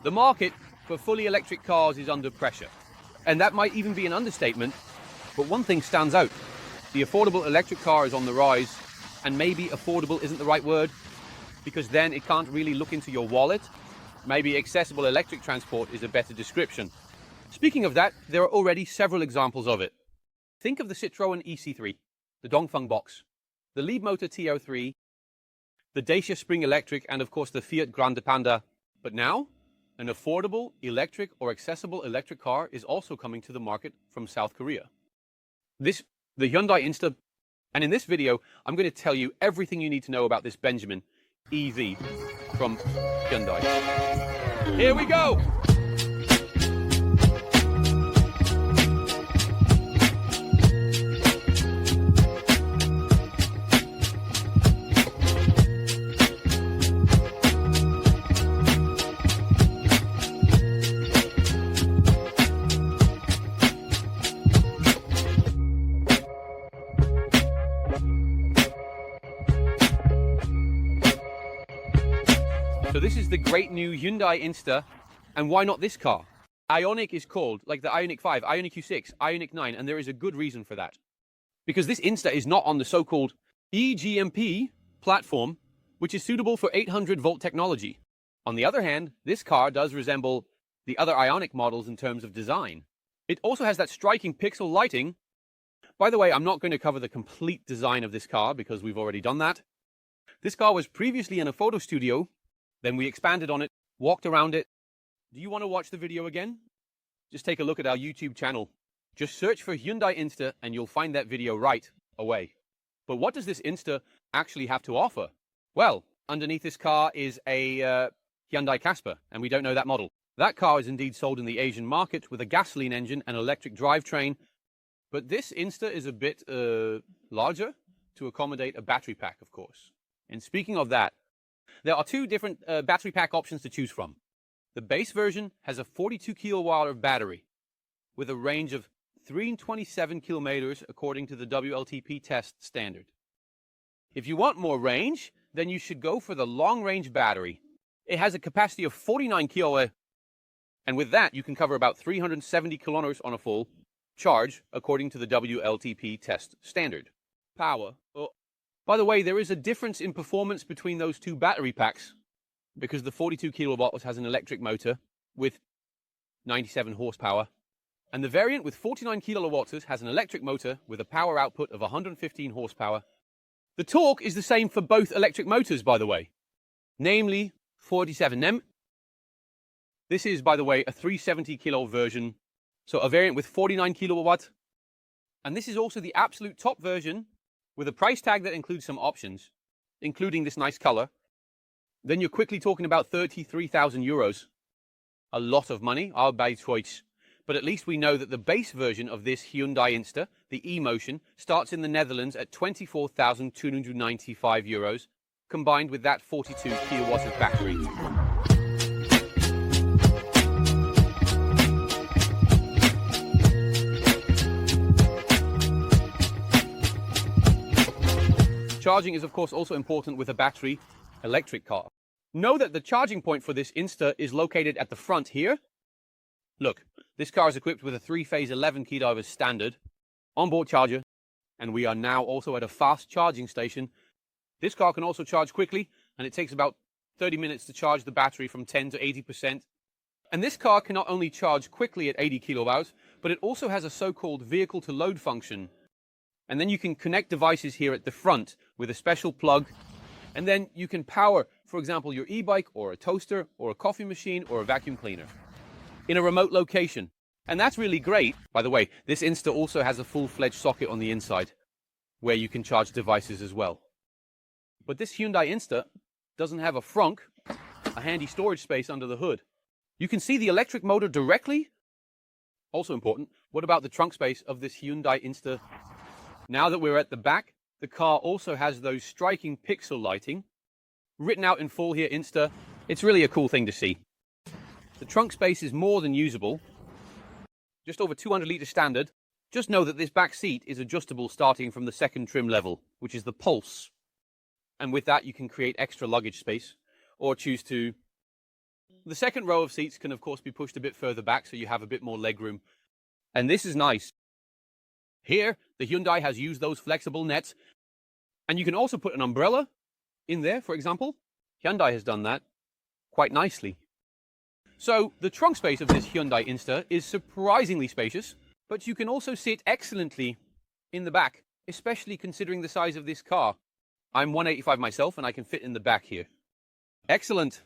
The market for fully electric cars is under pressure. And that might even be an understatement, but one thing stands out. The affordable electric car is on the rise, and maybe affordable isn't the right word, because then it can't really look into your wallet. Maybe accessible electric transport is a better description. Speaking of that, there are already several examples of it. Think of the Citroën EC3, the Dongfeng Box, the Leapmotor TO3, the Dacia Spring Electric, and of course the Fiat Grande Panda. But now, an affordable, electric or accessible electric car is also coming to the market from South Korea. The Hyundai INSTER, and in this video, I'm going to tell you everything you need to know about this Benjamin EV from Hyundai. Here we go! So this is the great new Hyundai INSTER, and why not this car? Ioniq is called, like the Ioniq 5, Ioniq Q6, Ioniq 9, and there is a good reason for that. Because this INSTER is not on the so-called eGMP platform, which is suitable for 800-volt technology. On the other hand, this car does resemble the other Ioniq models in terms of design. It also has that striking pixel lighting. By the way, I'm not going to cover the complete design of this car because we've already done that. This car was previously in a photo studio. Then we expanded on it, walked around it. Do you want to watch the video again? Just take a look at our YouTube channel. Just search for Hyundai INSTER and you'll find that video right away. But what does this INSTER actually have to offer? Well, underneath this car is a Hyundai Casper, and we don't know that model. That car is indeed sold in the Asian market with a gasoline engine and electric drivetrain. But this INSTER is a bit larger to accommodate a battery pack, of course. And speaking of that, there are two different battery pack options to choose from. The base version has a 42 kilowatt battery with a range of 327 kilometers according to the WLTP test standard. If you want more range, then you should go for the long-range battery. It has a capacity of 49 kilowatt, and with that you can cover about 370 kilometers on a full charge according to the WLTP test standard. Power. By the way, there is a difference in performance between those two battery packs because the 42 kilowatt has an electric motor with 97 horsepower, and the variant with 49 kilowatts has an electric motor with a power output of 115 horsepower. The torque is the same for both electric motors, by the way, namely 47 Nm. This is, by the way, a 370 kilo version, so a variant with 49 kilowatt, and this is also the absolute top version, with a price tag that includes some options, including this nice color. Then you're quickly talking about 33,000 euros. A lot of money, I'll buy choice. But at least we know that the base version of this Hyundai INSTER, the e-motion, starts in the Netherlands at 24,295 euros, combined with that 42 kilowatts of battery. Charging is of course also important with a battery electric car. Know that the charging point for this INSTER is located at the front here. Look, this car is equipped with a 3-phase 11 kW standard onboard charger, and we are now also at a fast charging station. This car can also charge quickly, and it takes about 30 minutes to charge the battery from 10 to 80%. And this car can not only charge quickly at 80 kilowatts, but it also has a so-called vehicle to load function. And then you can connect devices here at the front with a special plug, and then you can power, for example, your e-bike or a toaster or a coffee machine or a vacuum cleaner in a remote location. And that's really great. By the way, this INSTER also has a full-fledged socket on the inside where you can charge devices as well. But this Hyundai INSTER doesn't have a frunk, a handy storage space under the hood. You can see the electric motor directly. Also important, what about the trunk space of this Hyundai INSTER? Now that we're at the back, the car also has those striking pixel lighting. Written out in full here, INSTER. It's really a cool thing to see. The trunk space is more than usable. Just over 200 litre standard. Just know that this back seat is adjustable starting from the second trim level, which is the Pulse. And with that, you can create extra luggage space or choose to The second row of seats can of course be pushed a bit further back so you have a bit more legroom. And this is nice. Here, the Hyundai has used those flexible nets. And you can also put an umbrella in there, for example. Hyundai has done that quite nicely. So the trunk space of this Hyundai INSTER is surprisingly spacious, but you can also sit excellently in the back, especially considering the size of this car. I'm 185 myself and I can fit in the back here. Excellent.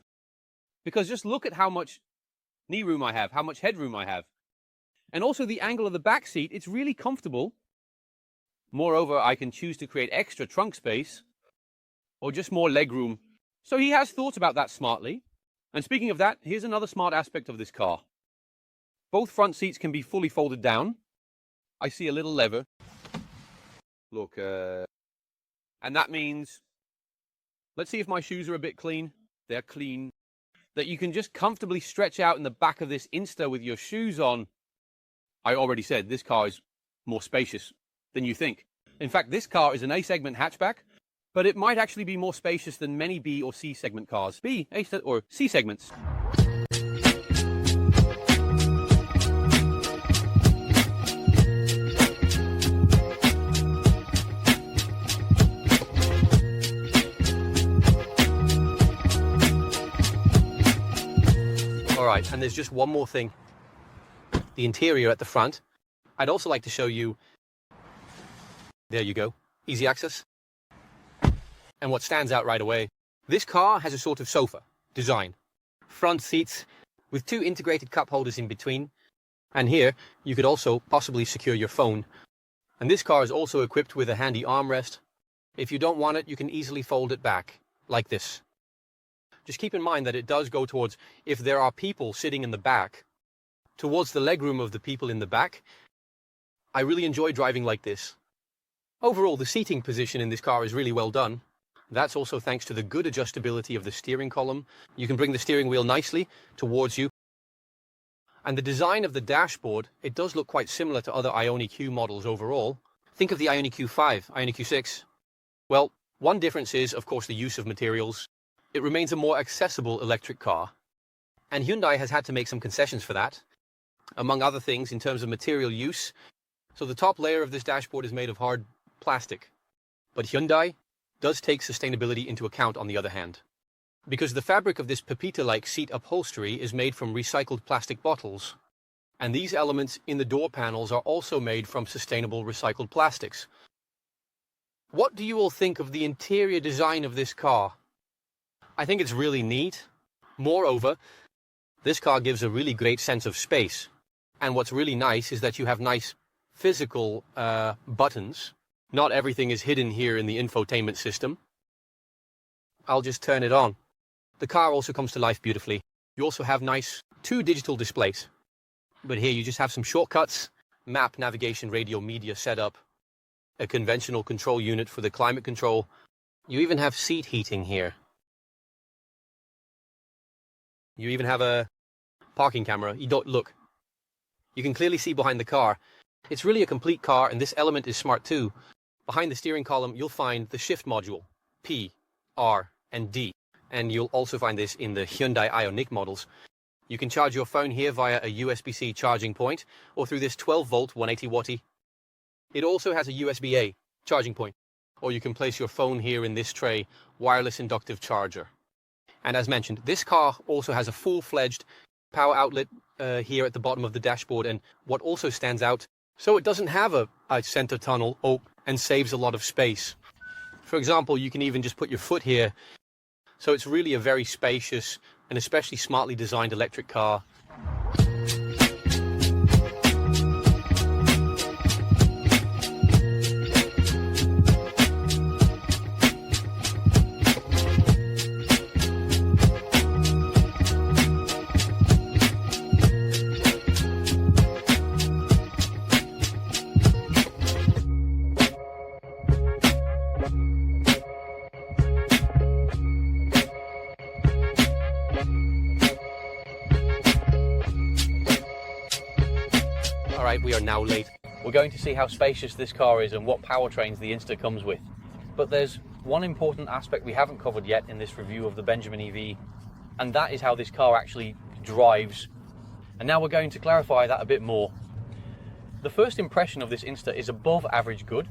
Because just look at how much knee room I have, how much headroom I have. And also the angle of the back seat, it's really comfortable. Moreover, I can choose to create extra trunk space or just more legroom. So he has thought about that smartly. And speaking of that, here's another smart aspect of this car. Both front seats can be fully folded down. I see a little lever. Look, and that means, let's see if my shoes are a bit clean. They're clean. That you can just comfortably stretch out in the back of this INSTER with your shoes on. I already said this car is more spacious than you think. In fact, this car is an A-segment hatchback, but it might actually be more spacious than many B or C segment cars. B, A, or C segments. All right, and there's just one more thing. The interior at the front. I'd also like to show you, there you go, easy access. And what stands out right away, this car has a sort of sofa design. Front seats with two integrated cup holders in between. And here, you could also possibly secure your phone. And this car is also equipped with a handy armrest. If you don't want it, you can easily fold it back, like this. Just keep in mind that it does go towards, if there are people sitting in the back, towards the legroom of the people in the back. I really enjoy driving like this. Overall, the seating position in this car is really well done. That's also thanks to the good adjustability of the steering column. You can bring the steering wheel nicely towards you. And the design of the dashboard, it does look quite similar to other IONIQ Q models overall. Think of the IONIQ 5, IONIQ 6. Well, one difference is, of course, the use of materials. It remains a more accessible electric car. And Hyundai has had to make some concessions for that. Among other things, in terms of material use. So the top layer of this dashboard is made of hard plastic. But Hyundai does take sustainability into account on the other hand. Because the fabric of this Pepita-like seat upholstery is made from recycled plastic bottles. And these elements in the door panels are also made from sustainable recycled plastics. What do you all think of the interior design of this car? I think it's really neat. Moreover, this car gives a really great sense of space. And what's really nice is that you have nice physical buttons. Not everything is hidden here in the infotainment system. I'll just turn it on. The car also comes to life beautifully. You also have nice 2 digital displays. But here you just have some shortcuts, map, navigation, radio, media setup, a conventional control unit for the climate control. You even have seat heating here. You even have a parking camera. Look. You can clearly see behind the car. It's really a complete car, and this element is smart too. Behind the steering column, you'll find the shift module, P, R, and D. And you'll also find this in the Hyundai IONIQ models. You can charge your phone here via a USB-C charging point, or through this 12-volt 180-watty. It also has a USB-A charging point, or you can place your phone here in this tray, wireless inductive charger. And as mentioned, this car also has a full-fledged power outlet here at the bottom of the dashboard, and what also stands out, so it doesn't have a center tunnel and saves a lot of space. For example, you can even just put your foot here. So it's really a very spacious and especially smartly designed electric car. Alright, we are now late. We're going to see how spacious this car is and what powertrains the INSTER comes with. But there's one important aspect we haven't covered yet in this review of the Benjamin EV, And that is how this car actually drives. And now we're going to clarify that a bit more. The first impression of this Insta is above average good.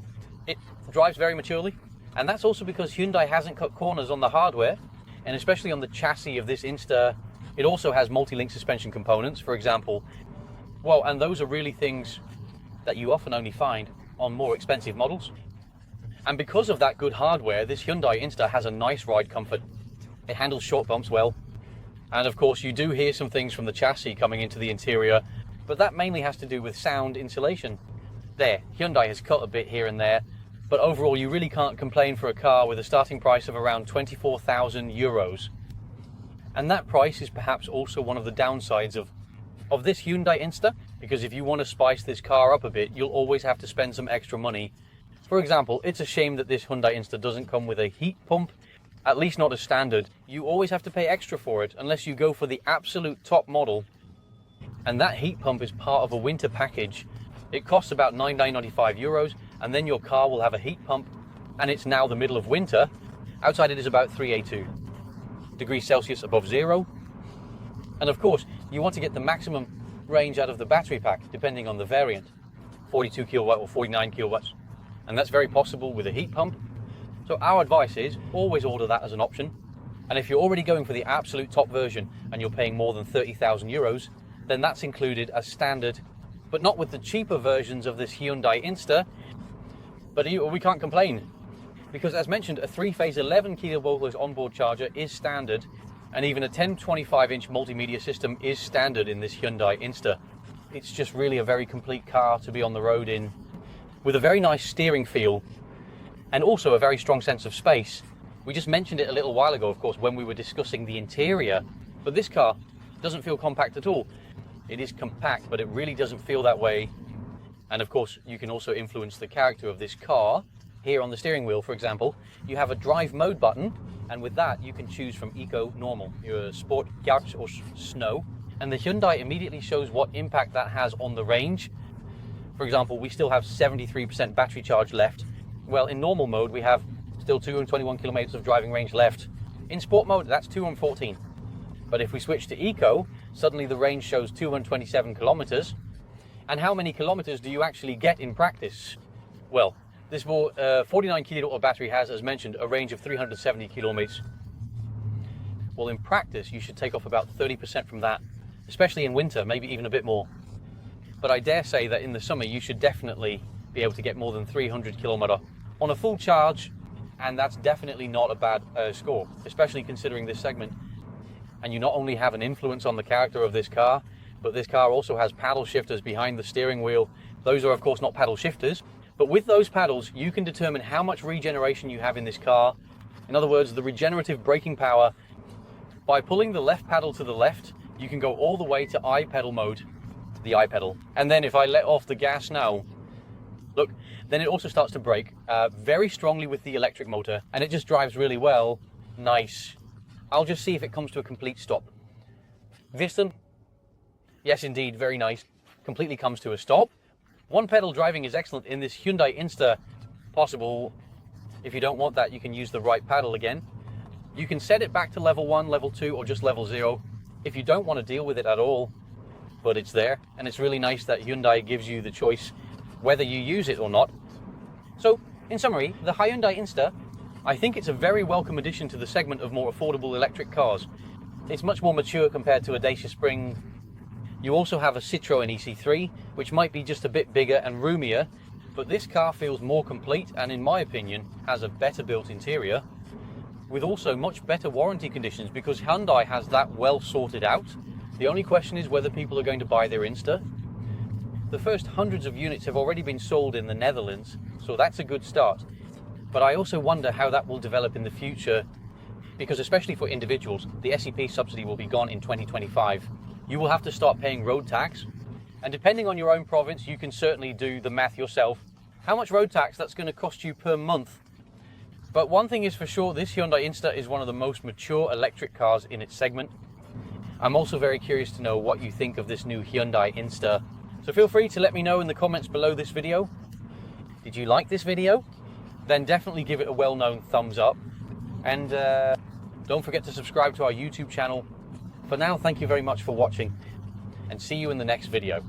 It drives very maturely, and that's also because Hyundai hasn't cut corners on the hardware, and especially on the chassis of this Insta, it also has multi-link suspension components, for example. Well, and those are really things that you often only find on more expensive models. And because of that good hardware, this Hyundai Insta has a nice ride comfort. It handles short bumps well. And of course, you do hear some things from the chassis coming into the interior, but that mainly has to do with sound insulation. There, Hyundai has cut a bit here and there, but overall you really can't complain for a car with a starting price of around 24,000 euros. And that price is perhaps also one of the downsides of this Hyundai Insta, because if you want to spice this car up a bit, you'll always have to spend some extra money. For example, it's a shame that this Hyundai Insta doesn't come with a heat pump, at least not as standard. You always have to pay extra for it unless you go for the absolute top model. And that heat pump is part of a winter package. It costs about €995, and then your car will have a heat pump, and it's now the middle of winter. Outside it is about 382 degrees Celsius above zero. And of course, you want to get the maximum range out of the battery pack, depending on the variant, 42 kilowatt or 49 kilowatts. And that's very possible with a heat pump. So our advice is always order that as an option. And if you're already going for the absolute top version and you're paying more than 30,000 euros, then that's included as standard, but not with the cheaper versions of this Hyundai Insta. But we can't complain, because as mentioned, a 3-phase 11 kilovolts onboard charger is standard, and even a 1025-inch multimedia system is standard in this Hyundai Insta. It's just really a very complete car to be on the road in, with a very nice steering feel, and also a very strong sense of space. We just mentioned it a little while ago, of course, when we were discussing the interior, but this car doesn't feel compact at all. It is compact, but it really doesn't feel that way. And of course, you can also influence the character of this car. Here on the steering wheel, for example, you have a drive mode button, and with that you can choose from Eco, Normal, your Sport, Yacht or Snow. And the Hyundai immediately shows what impact that has on the range. For example, we still have 73% battery charge left. Well, in normal mode, we have still 221 kilometers of driving range left. In sport mode, that's 214. But if we switch to Eco, suddenly the range shows 227 kilometers. And how many kilometers do you actually get in practice? Well, this 49 kilowatt battery has, as mentioned, a range of 370 kilometers. Well, in practice, you should take off about 30% from that, especially in winter, maybe even a bit more. But I dare say that in the summer, you should definitely be able to get more than 300 kilometer on a full charge, and that's definitely not a bad score, especially considering this segment. And you not only have an influence on the character of this car, but this car also has paddle shifters behind the steering wheel. Those are of course not paddle shifters, but with those paddles you can determine how much regeneration you have in this car. In other words, the regenerative braking power. By pulling the left paddle to the left, you can go all the way to I-pedal mode, the I-pedal. And then if I let off the gas now, look, then it also starts to brake very strongly with the electric motor, and it just drives really well. Nice. I'll just see if it comes to a complete stop. Visten. Yes, indeed, very nice. Completely comes to a stop. One pedal driving is excellent in this Hyundai Insta. Possible, if you don't want that, you can use the right paddle again. You can set it back to level 1, level 2, or just level 0 if you don't want to deal with it at all. But it's there, and it's really nice that Hyundai gives you the choice whether you use it or not. So, in summary, the Hyundai Insta, I think it's a very welcome addition to the segment of more affordable electric cars. It's much more mature compared to a Dacia Spring. You also have a Citroën EC3, which might be just a bit bigger and roomier, but this car feels more complete and, in my opinion, has a better built interior, with also much better warranty conditions because Hyundai has that well sorted out. The only question is whether people are going to buy their Insta. The first hundreds of units have already been sold in the Netherlands, so that's a good start. But I also wonder how that will develop in the future, because especially for individuals, the SEP subsidy will be gone in 2025. You will have to start paying road tax, and depending on your own province, you can certainly do the math yourself. How much road tax that's going to cost you per month. But one thing is for sure, this Hyundai Insta is one of the most mature electric cars in its segment. I'm also very curious to know what you think of this new Hyundai Insta. So feel free to let me know in the comments below this video. Did you like this video? Then definitely give it a well-known thumbs up. And don't Don't forget to subscribe to our YouTube channel. For now, thank you very much for watching, and see you in the next video.